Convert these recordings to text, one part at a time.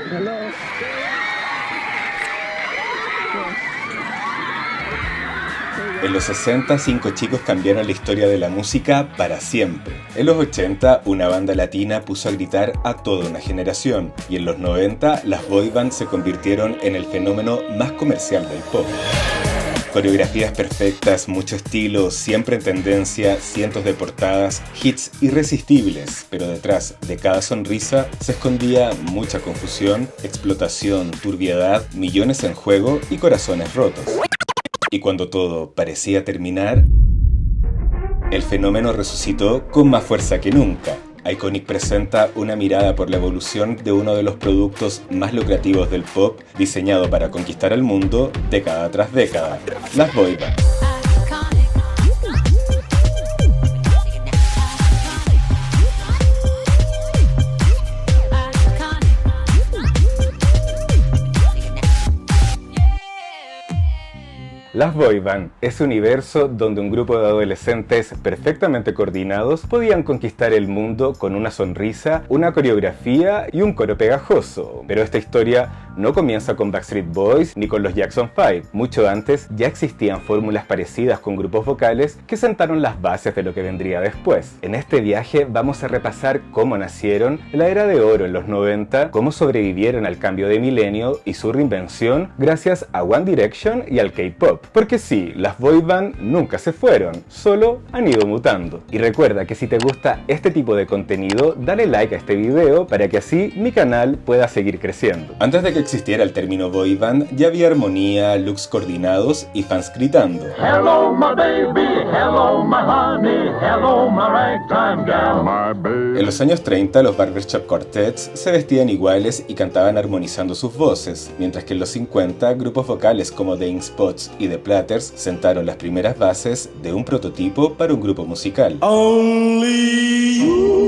Hello. En los 60, 5 chicos cambiaron la historia de la música para siempre. En los 80, una banda latina puso a gritar a toda una generación. Y en los 90, las boy bands se convirtieron en el fenómeno más comercial del pop. Coreografías perfectas, mucho estilo, siempre en tendencia, cientos de portadas, hits irresistibles, pero detrás de cada sonrisa se escondía mucha confusión, explotación, turbiedad, millones en juego y corazones rotos. Y cuando todo parecía terminar, el fenómeno resucitó con más fuerza que nunca. Iconic presenta una mirada por la evolución de uno de los productos más lucrativos del pop, diseñado para conquistar el mundo década tras década, las boy bands. Las boy band, ese universo donde un grupo de adolescentes perfectamente coordinados podían conquistar el mundo con una sonrisa, una coreografía y un coro pegajoso. Pero esta historia no comienza con Backstreet Boys ni con los Jackson 5. Mucho antes ya existían fórmulas parecidas con grupos vocales que sentaron las bases de lo que vendría después. En este viaje vamos a repasar cómo nacieron, la era de oro en los 90, cómo sobrevivieron al cambio de milenio y su reinvención gracias a One Direction y al K-pop. Porque sí, las boy band nunca se fueron, solo han ido mutando. Y recuerda que si te gusta este tipo de contenido, dale like a este video para que así mi canal pueda seguir creciendo. Antes de que existiera el término boy band, ya había armonía, looks coordinados y fans gritando. Hello my baby, hello my honey, hello my ragtime gal, my baby. En los años 30, los barbershop quartets se vestían iguales y cantaban armonizando sus voces, mientras que en los 50, grupos vocales como The Ink Spots y The Platters sentaron las primeras bases de un prototipo para un grupo musical. Only you.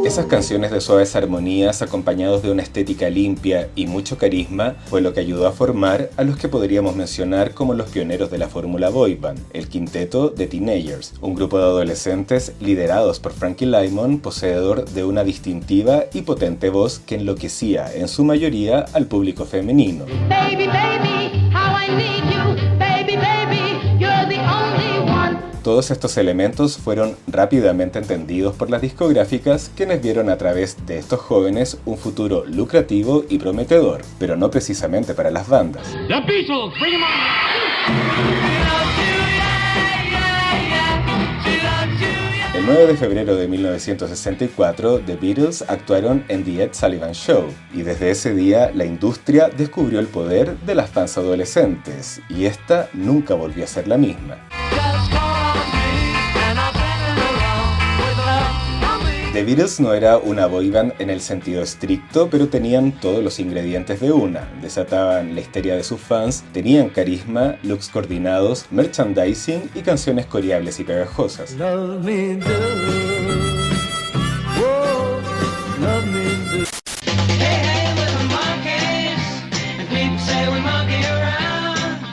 Esas canciones de suaves armonías acompañados de una estética limpia y mucho carisma fue lo que ayudó a formar a los que podríamos mencionar como los pioneros de la fórmula boy band, el quinteto de Teenagers, un grupo de adolescentes liderados por Frankie Lymon, poseedor de una distintiva y potente voz que enloquecía en su mayoría al público femenino. Baby, baby, how I need you. Baby, baby, you're the only one. Todos estos elementos fueron rápidamente entendidos por las discográficas, quienes vieron a través de estos jóvenes un futuro lucrativo y prometedor, pero no precisamente para las bandas. The Beatles, bring 'em on. El 9 de febrero de 1964, The Beatles actuaron en The Ed Sullivan Show, y desde ese día la industria descubrió el poder de las fans adolescentes, y esta nunca volvió a ser la misma. The Beatles no era una boy band en el sentido estricto, pero tenían todos los ingredientes de una. Desataban la histeria de sus fans, tenían carisma, looks coordinados, merchandising y canciones coreables y pegajosas. Love me do. Whoa, love me do.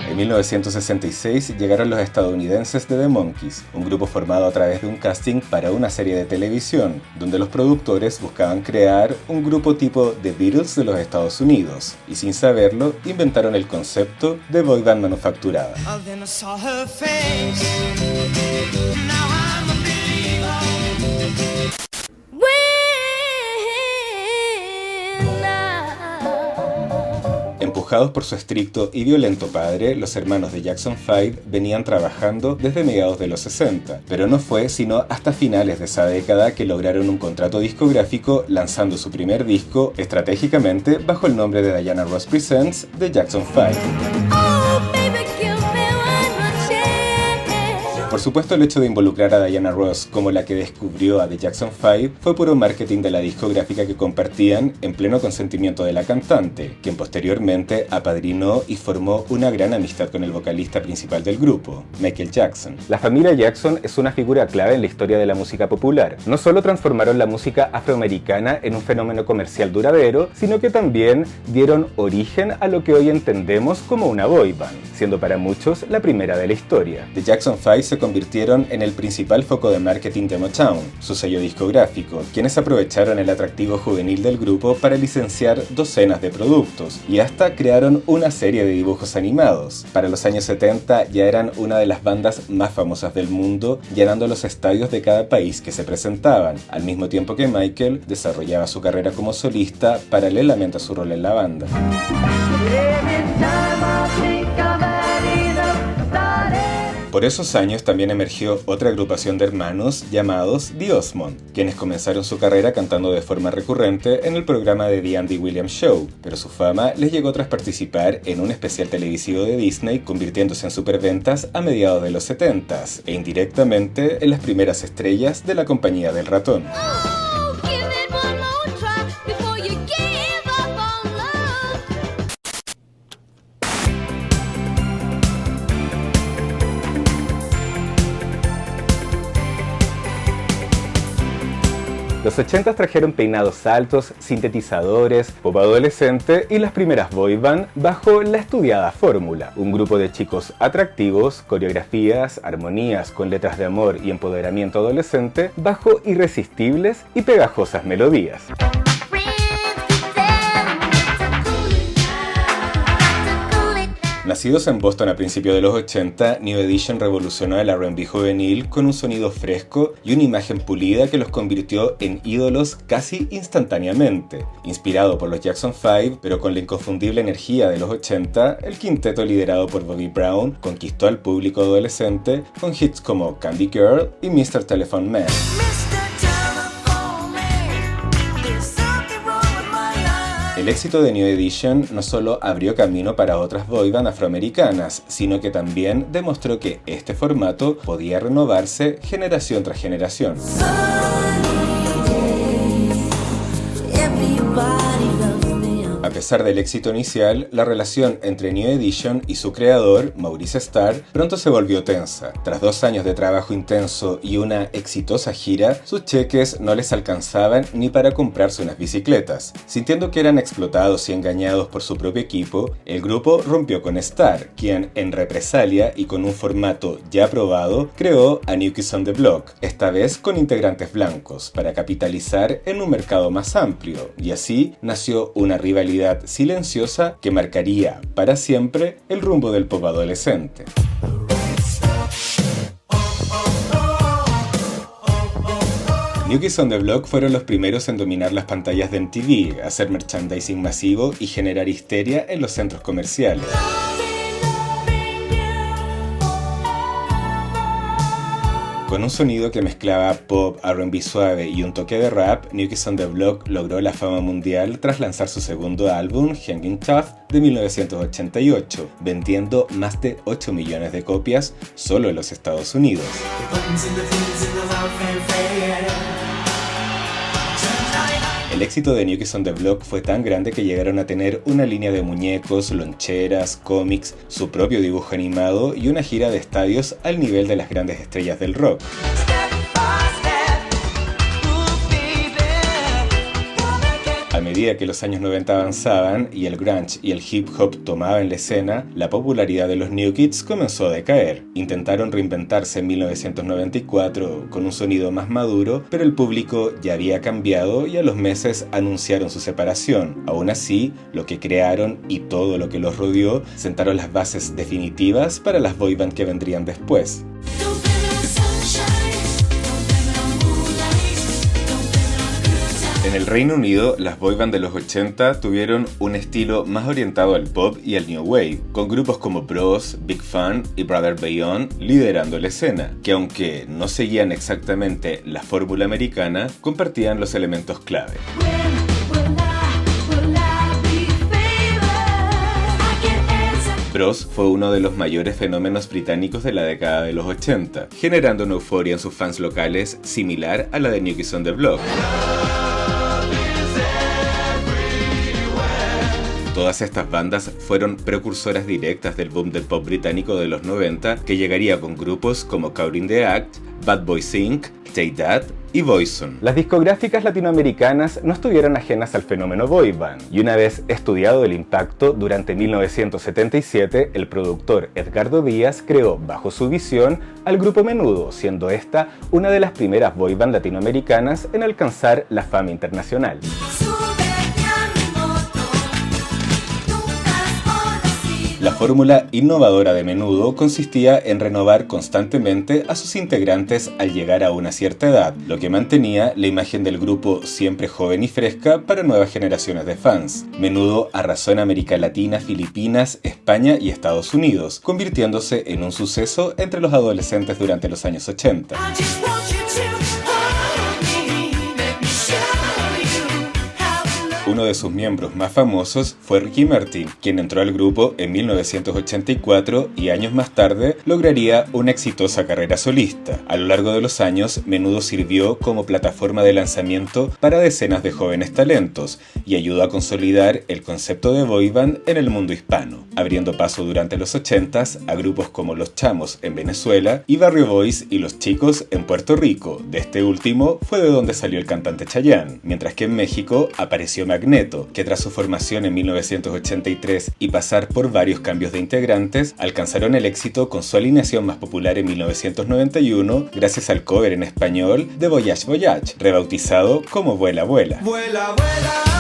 En 1966 llegaron los estadounidenses de The Monkees, un grupo formado a través de un casting para una serie de televisión, donde los productores buscaban crear un grupo tipo The Beatles de los Estados Unidos, y sin saberlo, inventaron el concepto de boy band manufacturada. Empujados por su estricto y violento padre, los hermanos de Jackson 5 venían trabajando desde mediados de los 60, pero no fue sino hasta finales de esa década que lograron un contrato discográfico lanzando su primer disco estratégicamente bajo el nombre de Diana Ross Presents The Jackson 5. Por supuesto, el hecho de involucrar a Diana Ross como la que descubrió a The Jackson 5 fue puro marketing de la discográfica que compartían en pleno consentimiento de la cantante, quien posteriormente apadrinó y formó una gran amistad con el vocalista principal del grupo, Michael Jackson. La familia Jackson es una figura clave en la historia de la música popular. No solo transformaron la música afroamericana en un fenómeno comercial duradero, sino que también dieron origen a lo que hoy entendemos como una boy band, siendo para muchos la primera de la historia. The Jackson 5 se convirtieron en el principal foco de marketing de Motown, su sello discográfico, quienes aprovecharon el atractivo juvenil del grupo para licenciar docenas de productos y hasta crearon una serie de dibujos animados. Para los años 70 ya eran una de las bandas más famosas del mundo, llenando los estadios de cada país que se presentaban, al mismo tiempo que Michael desarrollaba su carrera como solista paralelamente a su rol en la banda. Por esos años también emergió otra agrupación de hermanos llamados The Osmond, quienes comenzaron su carrera cantando de forma recurrente en el programa de The Andy Williams Show, pero su fama les llegó tras participar en un especial televisivo de Disney, convirtiéndose en superventas a mediados de los 70s e indirectamente en las primeras estrellas de la Compañía del Ratón. Los 80s trajeron peinados altos, sintetizadores, pop adolescente y las primeras boy band bajo la estudiada fórmula. Un grupo de chicos atractivos, coreografías, armonías con letras de amor y empoderamiento adolescente bajo irresistibles y pegajosas melodías. Nacidos en Boston a principios de los 80, New Edition revolucionó el R&B juvenil con un sonido fresco y una imagen pulida que los convirtió en ídolos casi instantáneamente. Inspirado por los Jackson 5, pero con la inconfundible energía de los 80, el quinteto liderado por Bobby Brown conquistó al público adolescente con hits como Candy Girl y Mr. Telephone Man. El éxito de New Edition no solo abrió camino para otras boyband afroamericanas, sino que también demostró que este formato podía renovarse generación tras generación. A pesar del éxito inicial, la relación entre New Edition y su creador, Maurice Starr, pronto se volvió tensa. Tras 2 años de trabajo intenso y una exitosa gira, sus cheques no les alcanzaban ni para comprarse unas bicicletas. Sintiendo que eran explotados y engañados por su propio equipo, el grupo rompió con Starr, quien, en represalia y con un formato ya probado, creó a New Kids on the Block, esta vez con integrantes blancos, para capitalizar en un mercado más amplio, y así nació una rivalidad silenciosa que marcaría para siempre el rumbo del pop adolescente. New Kids on the Block fueron los primeros en dominar las pantallas de MTV, hacer merchandising masivo y generar histeria en los centros comerciales. Con un sonido que mezclaba pop, R&B suave y un toque de rap, New Kids on the Block logró la fama mundial tras lanzar su segundo álbum, Hanging Tough, de 1988, vendiendo más de 8 millones de copias solo en los Estados Unidos. El éxito de New Kids on the Block fue tan grande que llegaron a tener una línea de muñecos, loncheras, cómics, su propio dibujo animado y una gira de estadios al nivel de las grandes estrellas del rock. A medida que los años 90 avanzaban y el grunge y el hip hop tomaban la escena, la popularidad de los New Kids comenzó a decaer. Intentaron reinventarse en 1994 con un sonido más maduro, pero el público ya había cambiado y a los meses anunciaron su separación. Aún así, lo que crearon y todo lo que los rodeó sentaron las bases definitivas para las boy band que vendrían después. En el Reino Unido, las boy band de los 80 tuvieron un estilo más orientado al pop y al new wave, con grupos como Bros, Big Fun y Brother Beyond liderando la escena, que aunque no seguían exactamente la fórmula americana, compartían los elementos clave. Bros fue uno de los mayores fenómenos británicos de la década de los 80, generando una euforia en sus fans locales similar a la de New Kids on the Block. Todas estas bandas fueron precursoras directas del boom del pop británico de los 90, que llegaría con grupos como Caught in the Act, Bad Boys Inc., Take That y Boyzone. Las discográficas latinoamericanas no estuvieron ajenas al fenómeno boy band, y una vez estudiado el impacto, durante 1977 el productor Edgardo Díaz creó bajo su visión al grupo Menudo, siendo esta una de las primeras boy band latinoamericanas en alcanzar la fama internacional. La fórmula innovadora de Menudo consistía en renovar constantemente a sus integrantes al llegar a una cierta edad, lo que mantenía la imagen del grupo siempre joven y fresca para nuevas generaciones de fans. Menudo arrasó en América Latina, Filipinas, España y Estados Unidos, convirtiéndose en un suceso entre los adolescentes durante los años 80. Uno de sus miembros más famosos fue Ricky Martin, quien entró al grupo en 1984 y años más tarde lograría una exitosa carrera solista. A lo largo de los años, Menudo sirvió como plataforma de lanzamiento para decenas de jóvenes talentos y ayudó a consolidar el concepto de boy band en el mundo hispano, abriendo paso durante los 80s a grupos como Los Chamos en Venezuela y Barrio Boys y Los Chicos en Puerto Rico. De este último fue de donde salió el cantante Chayanne, mientras que en México apareció Magneto, que tras su formación en 1983 y pasar por varios cambios de integrantes, alcanzaron el éxito con su alineación más popular en 1991 gracias al cover en español de Voyage Voyage, rebautizado como Vuela Vuela. Vuela, vuela.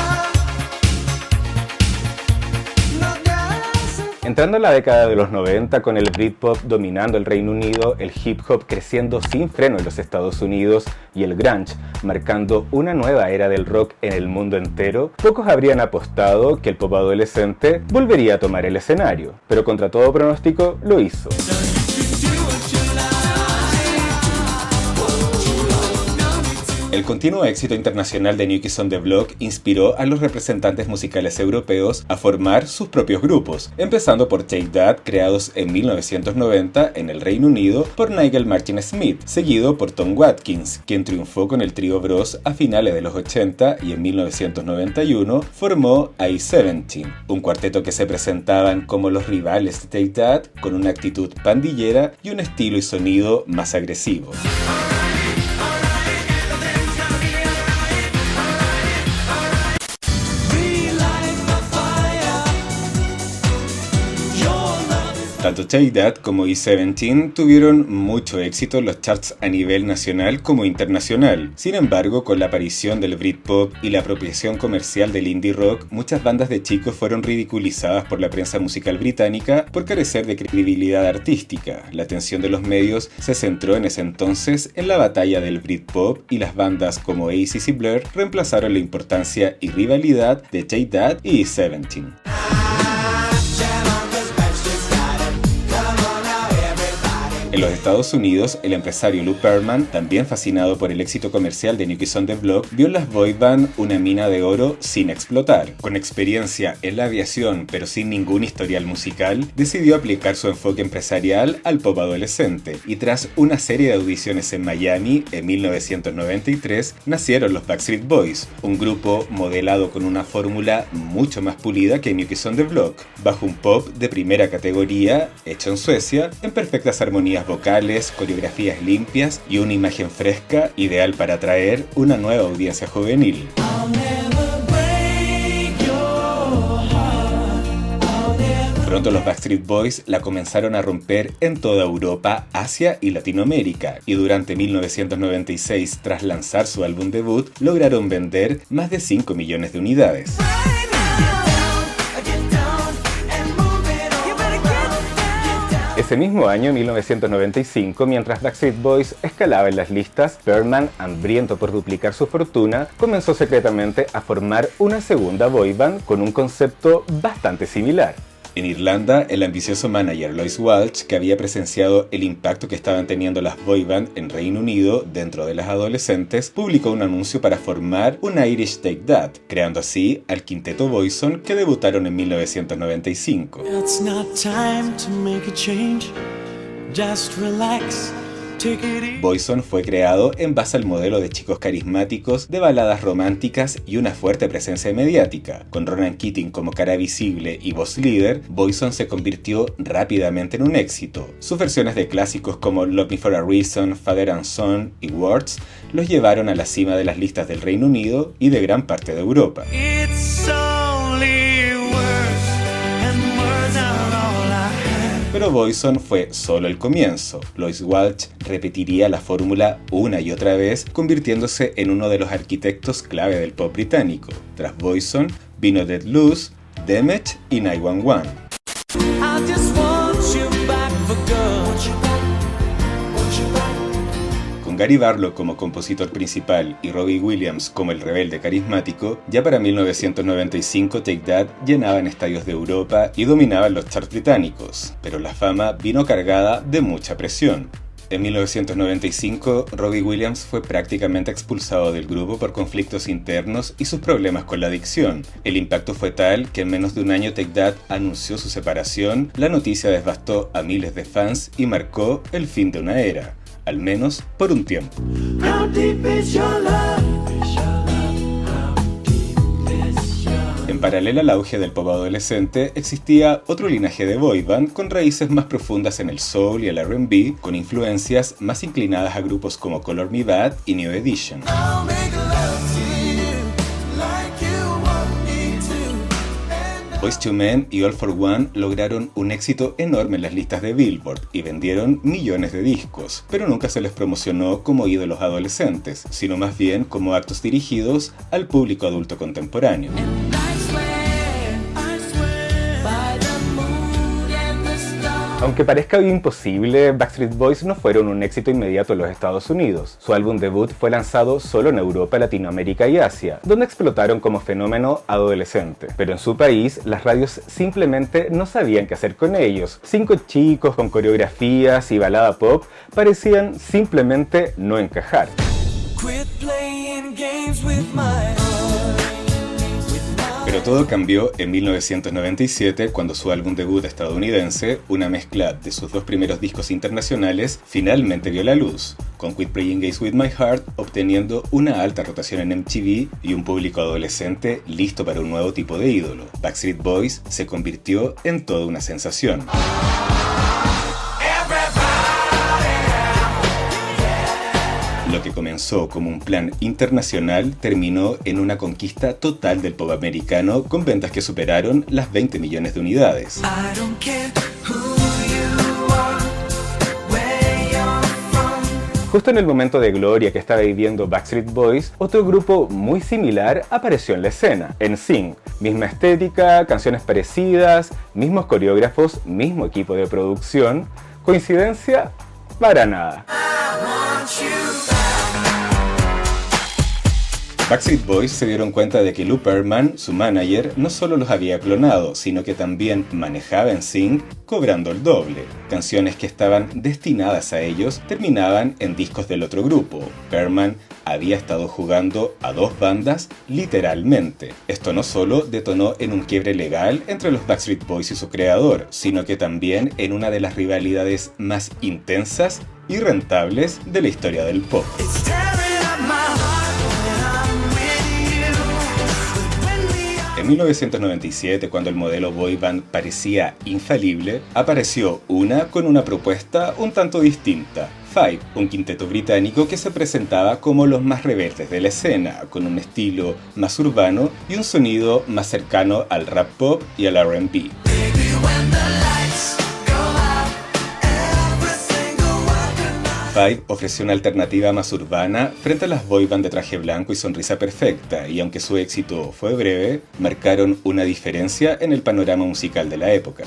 Entrando en la década de los 90, con el Britpop dominando el Reino Unido, el hip hop creciendo sin freno en los Estados Unidos y el grunge marcando una nueva era del rock en el mundo entero, pocos habrían apostado que el pop adolescente volvería a tomar el escenario, pero contra todo pronóstico lo hizo. El continuo éxito internacional de New Kids on the Block inspiró a los representantes musicales europeos a formar sus propios grupos, empezando por Take That, creados en 1990 en el Reino Unido por Nigel Martin Smith, seguido por Tom Watkins, quien triunfó con el trío Bros a finales de los 80 y en 1991 formó I-17, un cuarteto que se presentaban como los rivales de Take That con una actitud pandillera y un estilo y sonido más agresivo. Tanto Take That como I-17 tuvieron mucho éxito en los charts a nivel nacional como internacional. Sin embargo, con la aparición del Britpop y la apropiación comercial del indie rock, muchas bandas de chicos fueron ridiculizadas por la prensa musical británica por carecer de credibilidad artística. La atención de los medios se centró en ese entonces en la batalla del Britpop y las bandas como Oasis y Blur reemplazaron la importancia y rivalidad de Take That y I-17. En los Estados Unidos, el empresario Lou Pearlman, también fascinado por el éxito comercial de New Kids on the Block, vio en las boy band una mina de oro sin explotar. Con experiencia en la aviación pero sin ningún historial musical, decidió aplicar su enfoque empresarial al pop adolescente, y tras una serie de audiciones en Miami, en 1993, nacieron los Backstreet Boys, un grupo modelado con una fórmula mucho más pulida que New Kids on the Block, bajo un pop de primera categoría, hecho en Suecia, en perfectas armonías vocales, coreografías limpias y una imagen fresca, ideal para atraer una nueva audiencia juvenil. Pronto los Backstreet Boys la comenzaron a romper en toda Europa, Asia y Latinoamérica, y durante 1996, tras lanzar su álbum debut, lograron vender más de 5 millones de unidades. Ese mismo año, 1995, mientras Backstreet Boys escalaba en las listas, Pearlman, hambriento por duplicar su fortuna, comenzó secretamente a formar una segunda boy band con un concepto bastante similar. En Irlanda, el ambicioso manager Lois Walsh, que había presenciado el impacto que estaban teniendo las boy band en Reino Unido dentro de las adolescentes, publicó un anuncio para formar un Irish Take That, creando así al quinteto Boyzone, que debutaron en 1995. It's not time to make a change. Just relax. Boyzone fue creado en base al modelo de chicos carismáticos, de baladas románticas y una fuerte presencia mediática. Con Ronan Keating como cara visible y voz líder, Boyzone se convirtió rápidamente en un éxito. Sus versiones de clásicos como Love Me For A Reason, Father and Son y Words los llevaron a la cima de las listas del Reino Unido y de gran parte de Europa. Pero Boyzone fue solo el comienzo. Lois Walsh repetiría la fórmula una y otra vez, convirtiéndose en uno de los arquitectos clave del pop británico. Tras Boyzone vino Dead Loose, Damage y 911. Con Gary Barlow como compositor principal y Robbie Williams como el rebelde carismático, ya para 1995 Take That llenaban estadios de Europa y dominaban los charts británicos, pero la fama vino cargada de mucha presión. En 1995, Robbie Williams fue prácticamente expulsado del grupo por conflictos internos y sus problemas con la adicción. El impacto fue tal que en menos de un año Take That anunció su separación, la noticia devastó a miles de fans y marcó el fin de una era, al menos por un tiempo. En paralelo al auge del pop adolescente, existía otro linaje de boy band con raíces más profundas en el soul y el R&B, con influencias más inclinadas a grupos como Color Me Badd y New Edition. Boyz II Men y All For One lograron un éxito enorme en las listas de Billboard y vendieron millones de discos, pero nunca se les promocionó como ídolos adolescentes, sino más bien como actos dirigidos al público adulto contemporáneo. Aunque parezca imposible, Backstreet Boys no fueron un éxito inmediato en los Estados Unidos. Su álbum debut fue lanzado solo en Europa, Latinoamérica y Asia, donde explotaron como fenómeno adolescente. Pero en su país, las radios simplemente no sabían qué hacer con ellos. 5 chicos con coreografías y balada pop parecían simplemente no encajar. Pero todo cambió en 1997 cuando su álbum debut estadounidense, una mezcla de sus 2 primeros discos internacionales, finalmente vio la luz, con Quit Playing Games With My Heart obteniendo una alta rotación en MTV y un público adolescente listo para un nuevo tipo de ídolo. Backstreet Boys se convirtió en toda una sensación. Lo que comenzó como un plan internacional terminó en una conquista total del pop americano con ventas que superaron las 20 millones de unidades. Justo en el momento de gloria que estaba viviendo Backstreet Boys, otro grupo muy similar apareció en la escena, NSYNC. Misma estética, canciones parecidas, mismos coreógrafos, mismo equipo de producción. ¿Coincidencia? Para nada. Backstreet Boys se dieron cuenta de que Lou Pearlman, su manager, no solo los había clonado, sino que también manejaba NSYNC cobrando el doble. Canciones que estaban destinadas a ellos terminaban en discos del otro grupo. Pearlman había estado jugando a 2 bandas literalmente. Esto no solo detonó en un quiebre legal entre los Backstreet Boys y su creador, sino que también en una de las rivalidades más intensas y rentables de la historia del pop. En 1997, cuando el modelo boy band parecía infalible, apareció una con una propuesta un tanto distinta. Five, un quinteto británico que se presentaba como los más rebeldes de la escena, con un estilo más urbano y un sonido más cercano al rap pop y al R&B. Five ofreció una alternativa más urbana frente a las boy band de traje blanco y sonrisa perfecta, y aunque su éxito fue breve, marcaron una diferencia en el panorama musical de la época.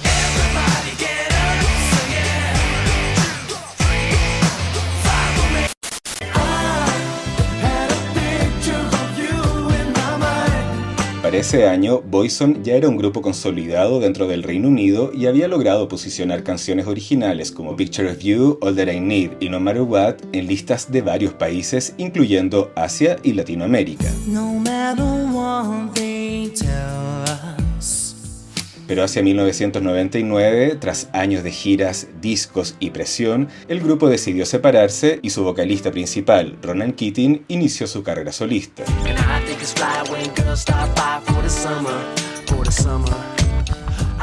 Para ese año, Boyzone ya era un grupo consolidado dentro del Reino Unido y había logrado posicionar canciones originales como Picture of You, All That I Need y No Matter What en listas de varios países, incluyendo Asia y Latinoamérica. No matter what they tell us. Pero hacia 1999, tras años de giras, discos y presión, el grupo decidió separarse y su vocalista principal, Ronan Keating, inició su carrera solista.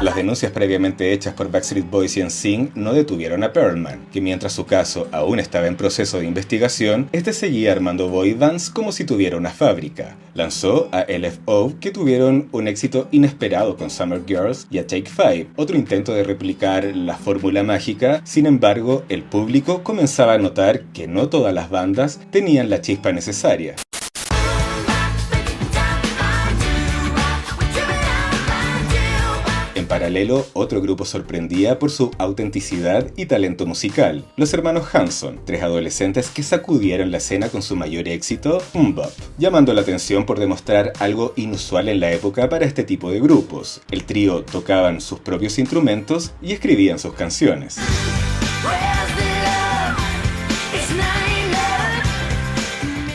Las denuncias previamente hechas por Backstreet Boys y NSYNC no detuvieron a Perlman, que mientras su caso aún estaba en proceso de investigación, este seguía armando boy bands como si tuviera una fábrica. Lanzó a LFO, que tuvieron un éxito inesperado con Summer Girls, y a Take 5, otro intento de replicar la fórmula mágica. Sin embargo, el público comenzaba a notar que no todas las bandas tenían la chispa necesaria. En paralelo, otro grupo sorprendía por su autenticidad y talento musical: los hermanos Hanson, tres adolescentes que sacudieron la escena con su mayor éxito, MMMBop, llamando la atención por demostrar algo inusual en la época para este tipo de grupos. El trío tocaban sus propios instrumentos y escribían sus canciones.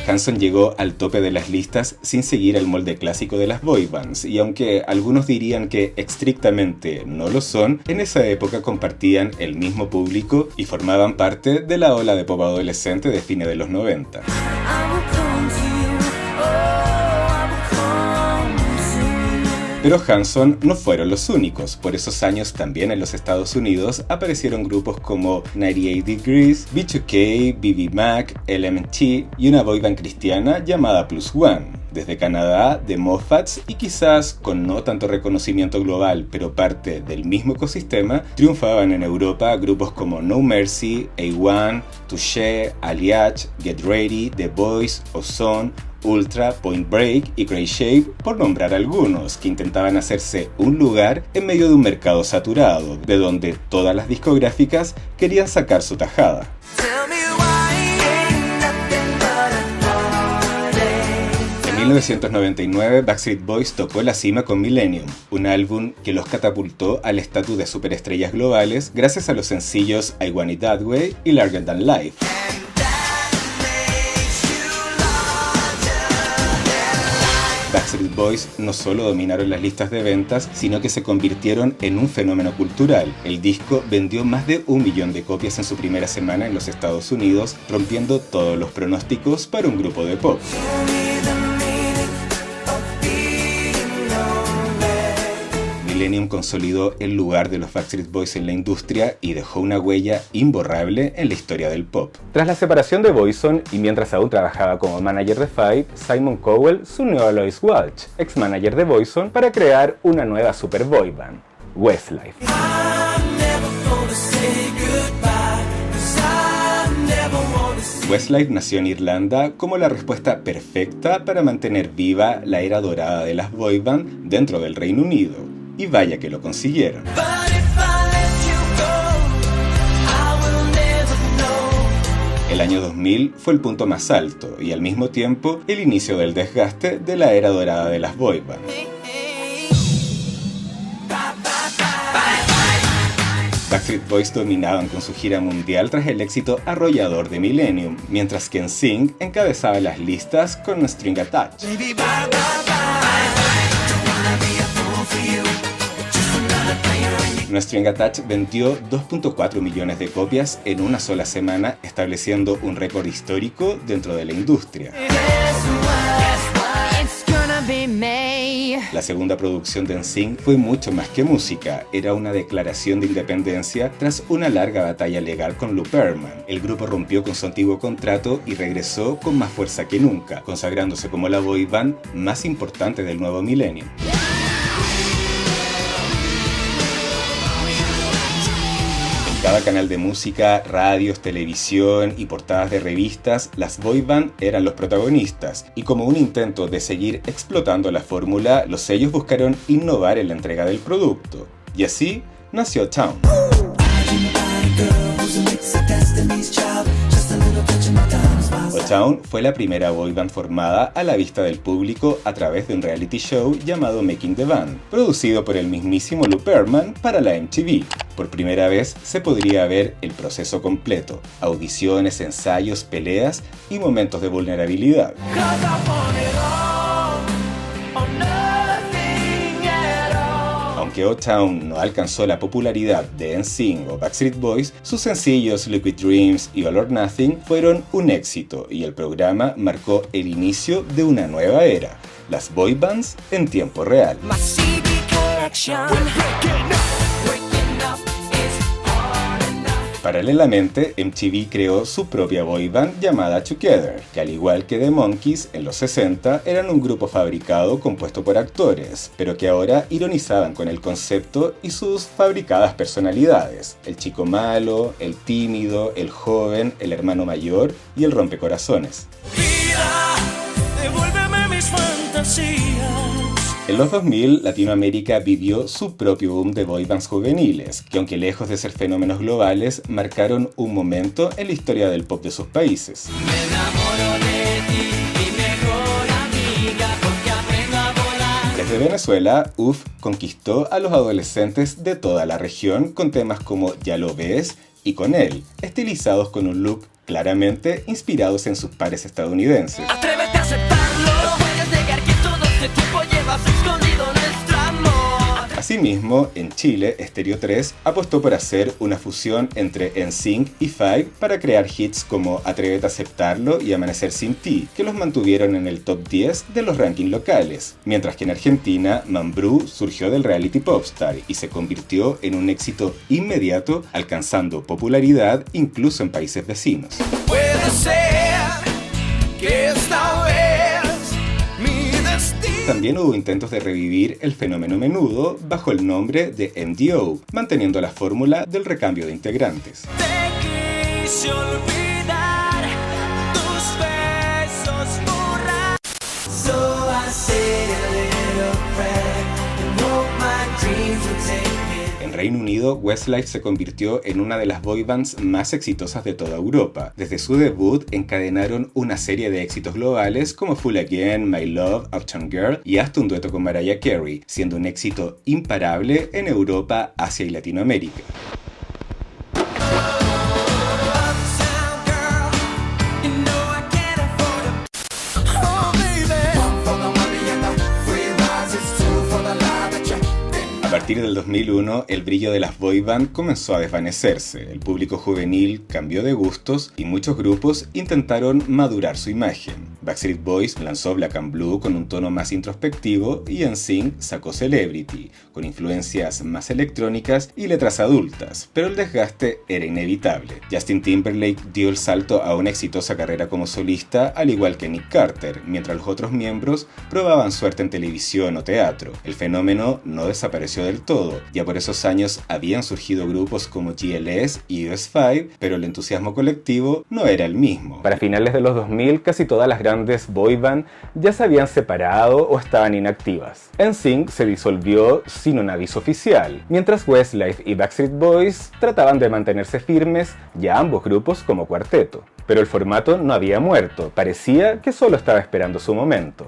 Hanson llegó al tope de las listas sin seguir el molde clásico de las boy bands, y aunque algunos dirían que estrictamente no lo son, en esa época compartían el mismo público y formaban parte de la ola de pop adolescente de fines de los 90. Pero Hanson no fueron los únicos. Por esos años también en los Estados Unidos aparecieron grupos como 98 Degrees, B2K, BB Mac, LMT y una boyband cristiana llamada Plus One. Desde Canadá, The Moffats, y quizás con no tanto reconocimiento global, pero parte del mismo ecosistema, triunfaban en Europa grupos como No Mercy, A1, Touché, Aliage, Get Ready, The Boys, Ozone, Ultra, Point Break y Grey Shape, por nombrar algunos, que intentaban hacerse un lugar en medio de un mercado saturado, de donde todas las discográficas querían sacar su tajada. En 1999, Backstreet Boys tocó la cima con Millennium, un álbum que los catapultó al estatus de superestrellas globales gracias a los sencillos I Want It That Way y Larger Than Life. Backstreet Boys no solo dominaron las listas de ventas, sino que se convirtieron en un fenómeno cultural. El disco vendió más de 1 millón de copias en su primera semana en los Estados Unidos, rompiendo todos los pronósticos para un grupo de pop. Millennium consolidó el lugar de los Backstreet Boys en la industria y dejó una huella imborrable en la historia del pop. Tras la separación de Boyzone y mientras aún trabajaba como manager de Five, Simon Cowell se unió a Lois Walsh, ex manager de Boyzone, para crear una nueva super boy band, Westlife. Westlife nació en Irlanda como la respuesta perfecta para mantener viva la era dorada de las boy band dentro del Reino Unido. Y vaya que lo consiguieron. El año 2000 fue el punto más alto y al mismo tiempo el inicio del desgaste de la era dorada de las boy band. Backstreet Boys dominaban con su gira mundial tras el éxito arrollador de Millennium, mientras que NSYNC encabezaba las listas con No String Attached. No String Attached vendió 2.4 millones de copias en una sola semana, estableciendo un récord histórico dentro de la industria. La segunda producción de NSYNC fue mucho más que música, era una declaración de independencia tras una larga batalla legal con Lou Pearlman. El grupo rompió con su antiguo contrato y regresó con más fuerza que nunca, consagrándose como la boy band más importante del nuevo milenio. Cada canal de música, radios, televisión y portadas de revistas, las boy band eran los protagonistas, y como un intento de seguir explotando la fórmula, los sellos buscaron innovar en la entrega del producto. Y así nació Town. O-Town fue la primera boy band formada a la vista del público a través de un reality show llamado Making the Band, producido por el mismísimo Lou Pearlman para la MTV. Por primera vez se podría ver el proceso completo: audiciones, ensayos, peleas y momentos de vulnerabilidad. aunque O-Town no alcanzó la popularidad de NSYNC o Backstreet Boys, sus sencillos Liquid Dreams y All or Nothing fueron un éxito y el programa marcó el inicio de una nueva era, las boy bands en tiempo real. Paralelamente, MTV creó su propia boy band llamada Together, que al igual que The Monkees en los 60 eran un grupo fabricado compuesto por actores, pero que ahora ironizaban con el concepto y sus fabricadas personalidades: el chico malo, el tímido, el joven, el hermano mayor y el rompecorazones. Vida, devuélveme mis fantasías. En los 2000, Latinoamérica vivió su propio boom de boy bands juveniles, que aunque lejos de ser fenómenos globales, marcaron un momento en la historia del pop de sus países. Me enamoro de ti, mi mejor amiga, porque aprendo a volar. Desde Venezuela, UF conquistó a los adolescentes de toda la región con temas como Ya lo ves y Con él, estilizados con un look claramente inspirados en sus pares estadounidenses. Atrévete a aceptarlo, no puedes negar que todo este tiempo llevas escondido nuestro amor. Asimismo, en Chile, Stereo 3 apostó por hacer una fusión entre NSYNC y Five para crear hits como Atrévete a aceptarlo y Amanecer sin ti, que los mantuvieron en el top 10 de los rankings locales, mientras que en Argentina, Mambrú surgió del reality Popstar y se convirtió en un éxito inmediato, alcanzando popularidad incluso en países vecinos. Puede ser que esta vez también hubo intentos de revivir el fenómeno Menudo bajo el nombre de MDO, manteniendo la fórmula del recambio de integrantes. Te quise olvidar, tus besos borrar. So I said a little prayer and hope my dreams would take me. En Reino Unido, Westlife se convirtió en una de las boy bands más exitosas de toda Europa. Desde su debut, encadenaron una serie de éxitos globales como Fool Again, My Love, Uptown Girl y hasta un dueto con Mariah Carey, siendo un éxito imparable en Europa, Asia y Latinoamérica. A partir del 2001, el brillo de las boy band comenzó a desvanecerse, el público juvenil cambió de gustos y muchos grupos intentaron madurar su imagen. Backstreet Boys lanzó Black and Blue con un tono más introspectivo y NSYNC sacó Celebrity, con influencias más electrónicas y letras adultas, pero el desgaste era inevitable. Justin Timberlake dio el salto a una exitosa carrera como solista, al igual que Nick Carter, mientras los otros miembros probaban suerte en televisión o teatro. El fenómeno no desapareció del todo, ya por esos años habían surgido grupos como GLS y US5, pero el entusiasmo colectivo no era el mismo. Para finales de los 2000, casi todas las grandes boy band ya se habían separado o estaban inactivas. NSYNC se disolvió sin un aviso oficial, mientras Westlife y Backstreet Boys trataban de mantenerse firmes, ya ambos grupos como cuarteto. Pero el formato no había muerto, parecía que solo estaba esperando su momento.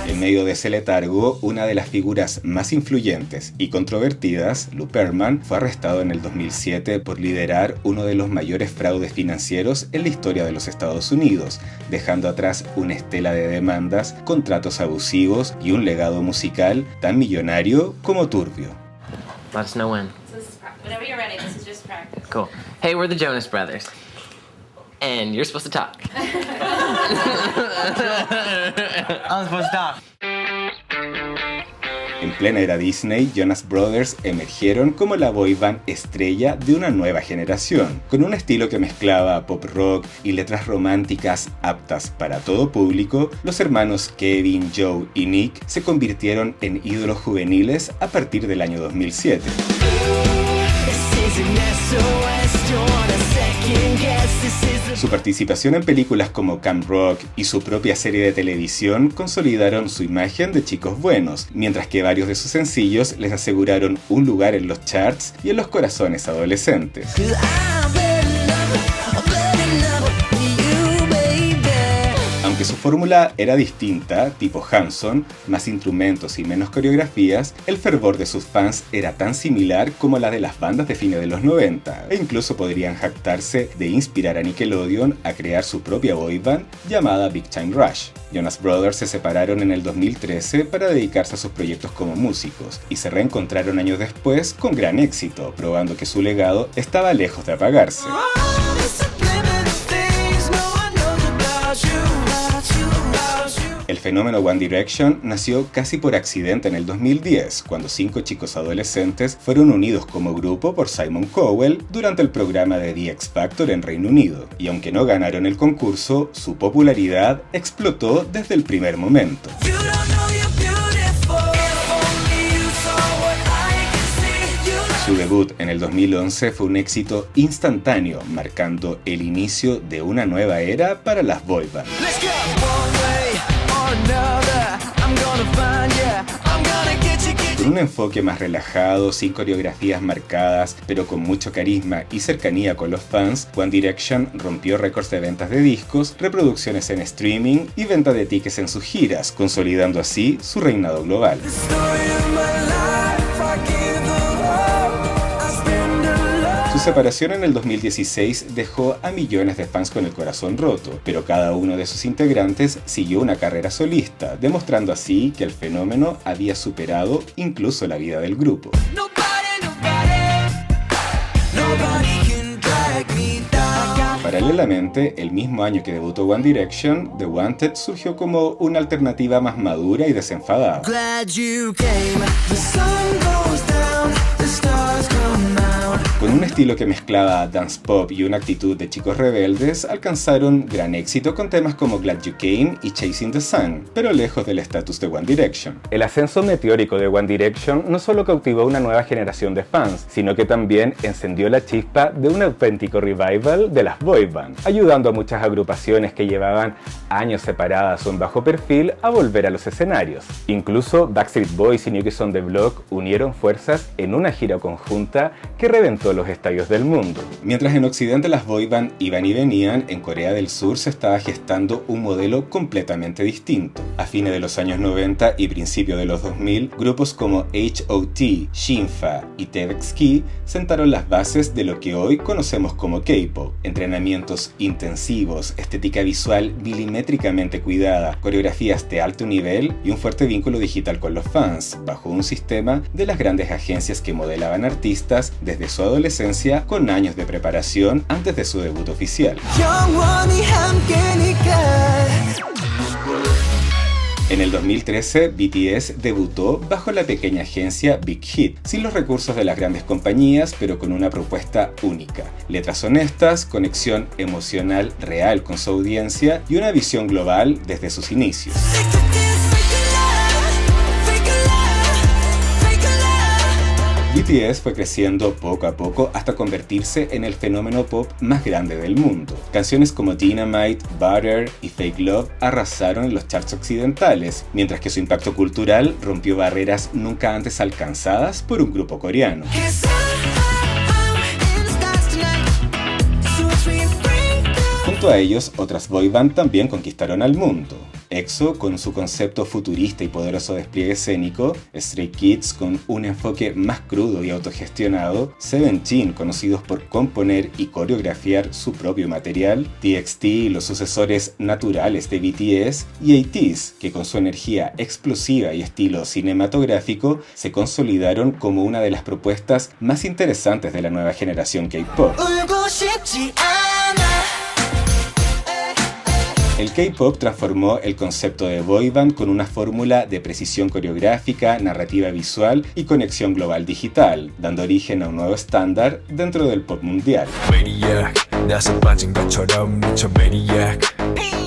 En medio de ese letargo, una de las figuras más influyentes y controvertidas, Lou Pearlman, fue arrestado en el 2007 por liderar uno de los mayores fraudes financieros en la historia de los Estados Unidos, dejando atrás una estela de demandas, contratos abusivos y un legado musical tan millonario como turbio. Let us know when. Whenever you're ready, this is just practice. Cool. Hey, we're the Jonas Brothers. And you're supposed to talk. I'm supposed to talk. En plena era Disney, Jonas Brothers emergieron como la boy band estrella de una nueva generación, con un estilo que mezclaba pop rock y letras románticas aptas para todo público. Los hermanos Kevin, Joe y Nick se convirtieron en ídolos juveniles a partir del año 2007. Su participación en películas como Camp Rock y su propia serie de televisión consolidaron su imagen de chicos buenos, mientras que varios de sus sencillos les aseguraron un lugar en los charts y en los corazones adolescentes. Aunque sus fórmula era distinta, tipo Hanson, más instrumentos y menos coreografías, el fervor de sus fans era tan similar como la de las bandas de fines de los 90, e incluso podrían jactarse de inspirar a Nickelodeon a crear su propia boy band llamada Big Time Rush. Jonas Brothers se separaron en el 2013 para dedicarse a sus proyectos como músicos y se reencontraron años después con gran éxito, probando que su legado estaba lejos de apagarse. El fenómeno One Direction nació casi por accidente en el 2010, cuando 5 chicos adolescentes fueron unidos como grupo por Simon Cowell durante el programa de The X Factor en Reino Unido, y aunque no ganaron el concurso, su popularidad explotó desde el primer momento. Su debut en el 2011 fue un éxito instantáneo, marcando el inicio de una nueva era para las boy bands. Con un enfoque más relajado, sin coreografías marcadas, pero con mucho carisma y cercanía con los fans, One Direction rompió récords de ventas de discos, reproducciones en streaming y venta de tickets en sus giras, consolidando así su reinado global. Su separación en el 2016 dejó a millones de fans con el corazón roto, pero cada uno de sus integrantes siguió una carrera solista, demostrando así que el fenómeno había superado incluso la vida del grupo. Paralelamente, el mismo año que debutó One Direction, The Wanted surgió como una alternativa más madura y desenfadada. Con un estilo que mezclaba dance pop y una actitud de chicos rebeldes, alcanzaron gran éxito con temas como Glad You Came y Chasing the Sun, pero lejos del estatus de One Direction. El ascenso meteórico de One Direction no solo cautivó una nueva generación de fans, sino que también encendió la chispa de un auténtico revival de las boy bands, ayudando a muchas agrupaciones que llevaban años separadas o en bajo perfil a volver a los escenarios. Incluso Backstreet Boys y New Kids on the Block unieron fuerzas en una gira conjunta que reventó los estadios del mundo. Mientras en Occidente las boy band iban y venían, en Corea del Sur se estaba gestando un modelo completamente distinto. A fines de los años 90 y principios de los 2000, grupos como H.O.T., Shinfa y TVXQ sentaron las bases de lo que hoy conocemos como K-pop. Entrenamientos intensivos, estética visual milimétricamente cuidada, coreografías de alto nivel y un fuerte vínculo digital con los fans, bajo un sistema de las grandes agencias que modelaban artistas desde su adolescencia con años de preparación antes de su debut oficial. En el 2013, BTS debutó bajo la pequeña agencia Big Hit, sin los recursos de las grandes compañías, pero con una propuesta única. Letras honestas, conexión emocional real con su audiencia y una visión global desde sus inicios. BTS fue creciendo poco a poco hasta convertirse en el fenómeno pop más grande del mundo. Canciones como Dynamite, Butter y Fake Love arrasaron en los charts occidentales, mientras que su impacto cultural rompió barreras nunca antes alcanzadas por un grupo coreano. Junto a ellos, otras boy band también conquistaron al mundo. EXO con su concepto futurista y poderoso despliegue escénico, Stray Kids con un enfoque más crudo y autogestionado, Seventeen conocidos por componer y coreografiar su propio material, TXT los sucesores naturales de BTS y ATEEZ que con su energía explosiva y estilo cinematográfico se consolidaron como una de las propuestas más interesantes de la nueva generación K-pop. El K-pop transformó el concepto de boy band con una fórmula de precisión coreográfica, narrativa visual y conexión global digital, dando origen a un nuevo estándar dentro del pop mundial.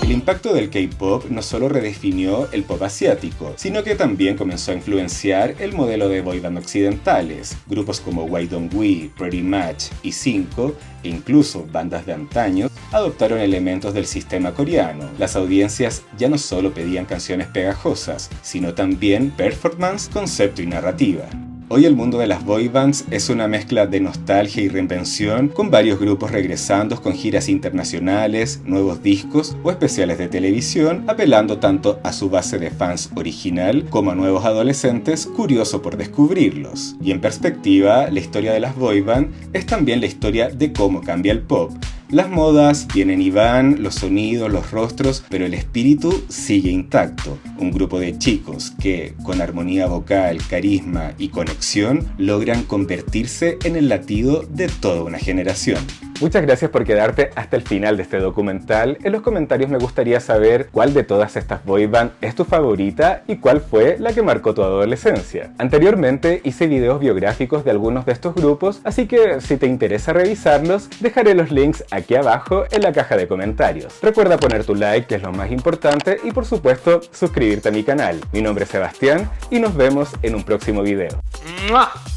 El impacto del K-pop no solo redefinió el pop asiático, sino que también comenzó a influenciar el modelo de boy band occidentales. Grupos como Why Don't We, Pretty Much y 5, e incluso bandas de antaño, adoptaron elementos del sistema coreano. Las audiencias ya no solo pedían canciones pegajosas, sino también performance, concepto y narrativa. Hoy el mundo de las boy bands es una mezcla de nostalgia y reinvención, con varios grupos regresando con giras internacionales, nuevos discos o especiales de televisión, apelando tanto a su base de fans original como a nuevos adolescentes curiosos por descubrirlos. Y en perspectiva, la historia de las boy band es también la historia de cómo cambia el pop. Las modas vienen y van, los sonidos, los rostros, pero el espíritu sigue intacto. Un grupo de chicos que, con armonía vocal, carisma y conexión, logran convertirse en el latido de toda una generación. Muchas gracias por quedarte hasta el final de este documental. En los comentarios me gustaría saber cuál de todas estas boy band es tu favorita y cuál fue la que marcó tu adolescencia. Anteriormente hice videos biográficos de algunos de estos grupos, así que si te interesa revisarlos, dejaré los links aquí abajo en la caja de comentarios. Recuerda poner tu like, que es lo más importante, y por supuesto suscribirte a mi canal. Mi nombre es Sebastián y nos vemos en un próximo video.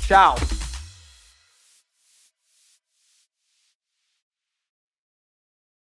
Chao.